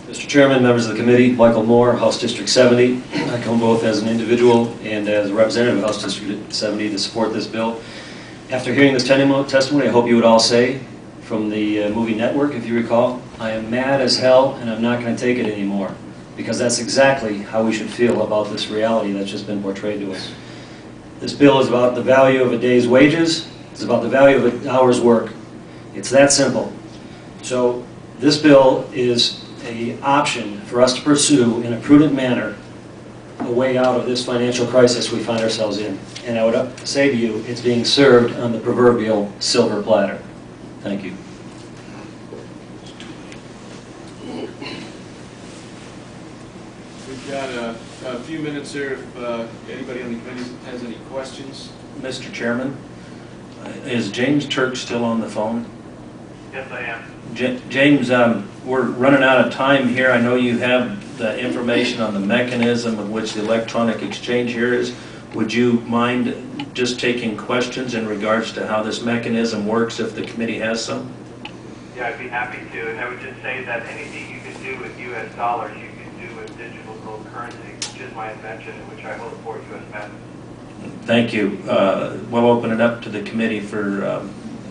Mr. Chairman, members of the committee, Michael Moore, House District 70. I come both as an individual and as a representative of House District 70 to support this bill. After hearing this testimony, I hope you would all say, from the movie Network, if you recall, I am mad as hell and I'm not going to take it anymore. Because that's exactly how we should feel about this reality that's just been portrayed to us. This bill is about the value of a day's wages. It's about the value of an hour's work. It's that simple. So this bill is an option for us to pursue in a prudent manner a way out of this financial crisis we find ourselves in. And I would say to you, it's being served on the proverbial silver platter. Thank you. We've got a few minutes here if anybody on the committee has any questions. Mr. Chairman, is James Turk still on the phone? Yes, I am. James, we're running out of time here. I know you have the information on the mechanism of which the electronic exchange here is. Would you mind just taking questions in regards to how this mechanism works if the committee has some? Yeah, I'd be happy to. And I would just say that anything you can do with U.S. dollars, you can do with digital gold currency, which is my invention and which I hold for U.S. patents. Thank you. We'll open it up to the committee for,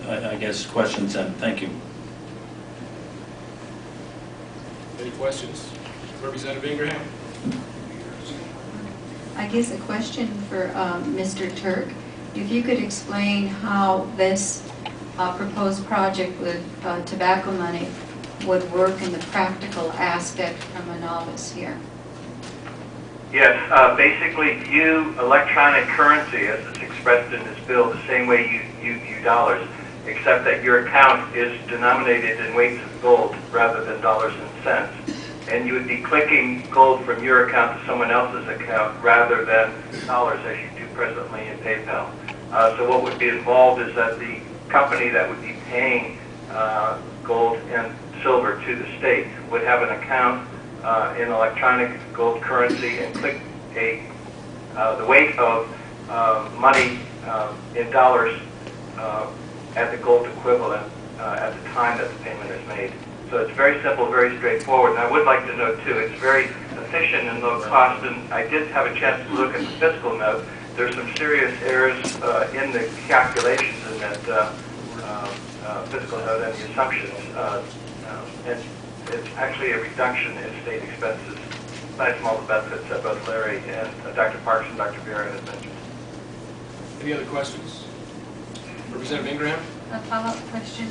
I guess, questions then. Thank you. Any questions? Representative Ingraham? I guess a question for Mr. Turk. If you could explain how this proposed project with tobacco money would work in the practical aspect from a novice here. Yes, basically view electronic currency as it's expressed in this bill the same way you view dollars, except that your account is denominated in weights of gold rather than dollars and cents. And you would be clicking gold from your account to someone else's account rather than dollars as you do presently in PayPal. So what would be involved is that the company that would be paying gold and silver to the state would have an account in electronic gold currency and click the weight of money in dollars at the gold equivalent at the time that the payment is made. So it's very simple, very straightforward. And I would like to note, too, it's very efficient and low cost. And I did have a chance to look at the fiscal note. There's some serious errors in the calculations in that fiscal note and the assumptions. It's actually a reduction in state expenses, aside from all the benefits that both Larry and Dr. Parks and Dr. Vieira have mentioned. Any other questions? Representative Ingraham? A follow-up question.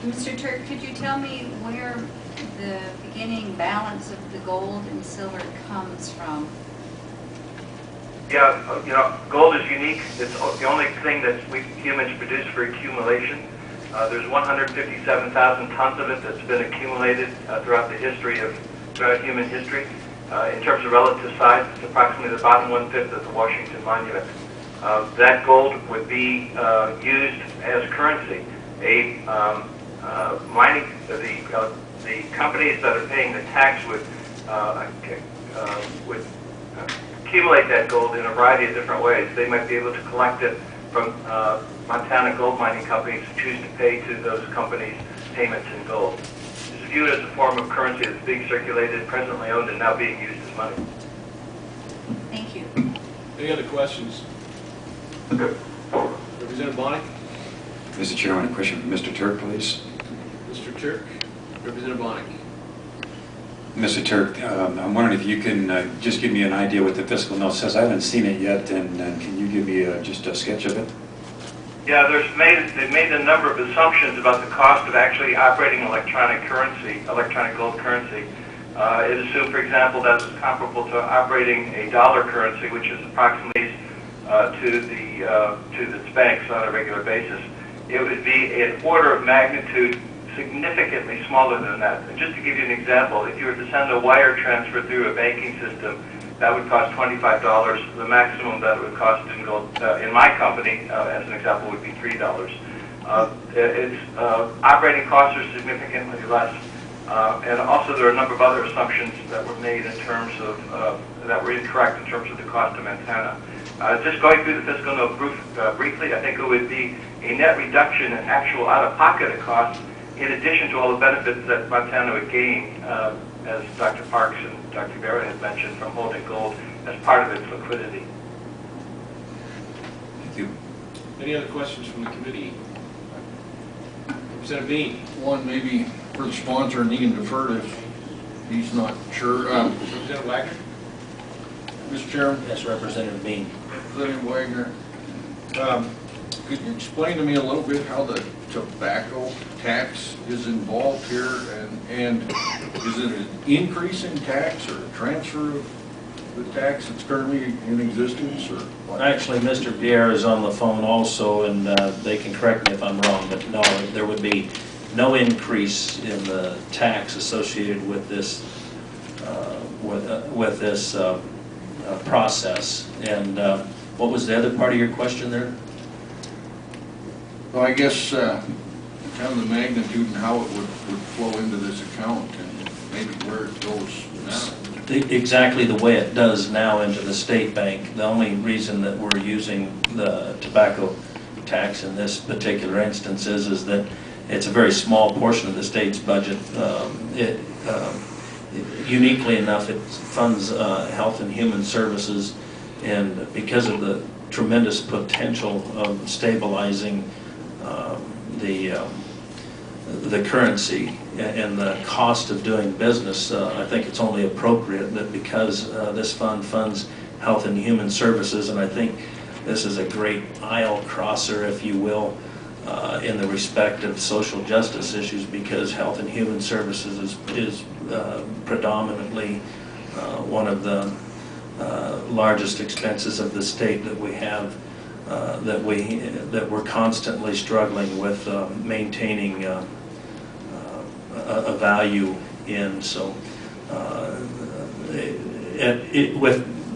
Mr. Turk, could you tell me where the beginning balance of the gold and silver comes from? Yeah, you know, gold is unique. It's the only thing that we humans produce for accumulation. There's 157,000 tons of it that's been accumulated throughout human history. In terms of relative size, it's approximately the bottom 1/5 of the Washington Monument. That gold would be used as currency. The companies that are paying the tax would accumulate that gold in a variety of different ways. They might be able to collect it from Montana gold mining companies who choose to pay to those companies payments in gold. It's viewed as a form of currency that's being circulated, presently owned, and now being used as money. Thank you. Any other questions? Representative Bonnie? Mr. Chairman, a question for Mr. Turk, please. Mr. Turk? Representative Bonnie? Mr. Turk, I'm wondering if you can just give me an idea what the fiscal note says. I haven't seen it yet, and can you give me just a sketch of it? Yeah, they've made a number of assumptions about the cost of actually operating electronic currency, electronic gold currency. It assumed, for example, that it's comparable to operating a dollar currency, which is approximately to the banks on a regular basis. It would be an order of magnitude significantly smaller than that. And just to give you an example, if you were to send a wire transfer through a banking system, that would cost $25. The maximum that it would cost in gold, in my company, as an example, would be $3. Operating costs are significantly less. And also there are a number of other assumptions that were made in terms of, that were incorrect in terms of the cost of Montana. Just going through the fiscal note briefly, I think it would be a net reduction in actual out-of-pocket costs in addition to all the benefits that Montana would gain, as Dr. Parks and Dr. Vieira had mentioned, from holding gold as part of its liquidity. Thank you. Any other questions from the committee? Representative Bean. One maybe for the sponsor, and he can defer if he's not sure. Representative Wagner. Mr. Chairman, Yes, Representative Bean. Representative Wagner, could you explain to me a little bit how the tobacco tax is involved here, and is it an increase in tax or a transfer of the tax that's currently in existence, or what? Actually, Mr. Vieira is on the phone also, and they can correct me if I'm wrong, but no, there would be no increase in the tax associated with this process. And what was the other part of your question there? Well, I guess kind of the magnitude and how it would flow into this account, and maybe where it goes now. Exactly the way it does now into the state bank. The only reason that we're using the tobacco tax in this particular instance is that it's a very small portion of the state's budget. Uniquely enough, it funds health and human services, and because of the tremendous potential of stabilizing the currency and the cost of doing business, I think it's only appropriate that because this fund funds health and human services, and I think this is a great aisle crosser, if you will, in the respect of social justice issues, because health and human services is predominantly one of the largest expenses of the state that we have, that we're constantly struggling with maintaining a value in. So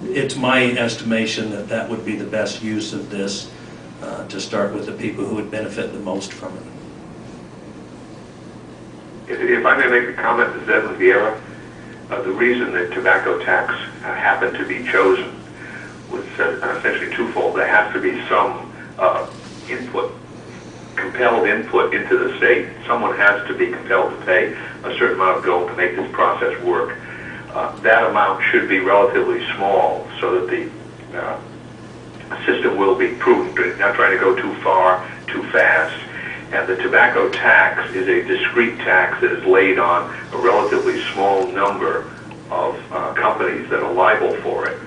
it's my estimation that that would be the best use of this, to start with the people who would benefit the most from it. If I may make a comment, this is Edwin Vieira. The reason that tobacco tax happened to be chosen was essentially twofold. There has to be some input, compelled input into the state. Someone has to be compelled to pay a certain amount of gold to make this process work. That amount should be relatively small so that the system will be prudent, not trying to go too far, too fast. And the tobacco tax is a discrete tax that is laid on a relatively small number of companies that are liable for it.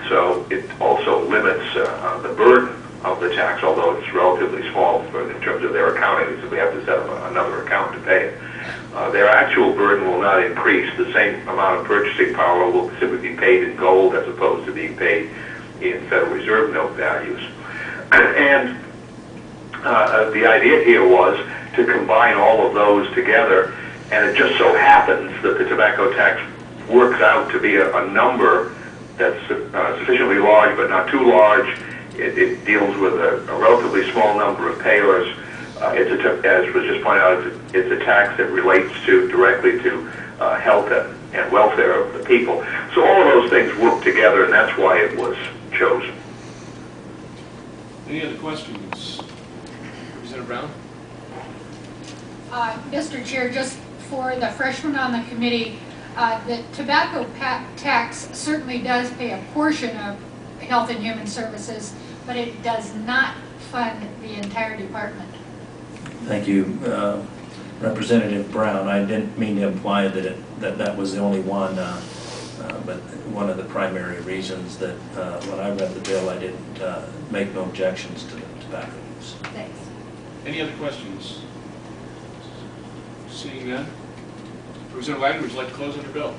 So it also limits the burden of the tax, although it's relatively small in terms of their accounting, so we have to set up another account to pay it. Their actual burden will not increase. The same amount of purchasing power will simply be paid in gold as opposed to being paid in Federal Reserve note values. And the idea here was to combine all of those together, and it just so happens that the tobacco tax works out to be a number that's sufficiently large but not too large. It deals with a relatively small number of payers. As was just pointed out, it's a tax that relates directly to health and welfare of the people. So all of those things work together, and that's why it was chosen. Any other questions? Representative Brown? Mr. Chair, just for the freshmen on the committee, the tobacco tax certainly does pay a portion of health and human services, but it does not fund the entire department. Thank you, Representative Brown. I didn't mean to imply that that was the only one, but one of the primary reasons that when I read the bill, I didn't make no objections to the tobacco use. Thanks. Any other questions? Seeing none. Representative Wagner, would you like to close on your bill?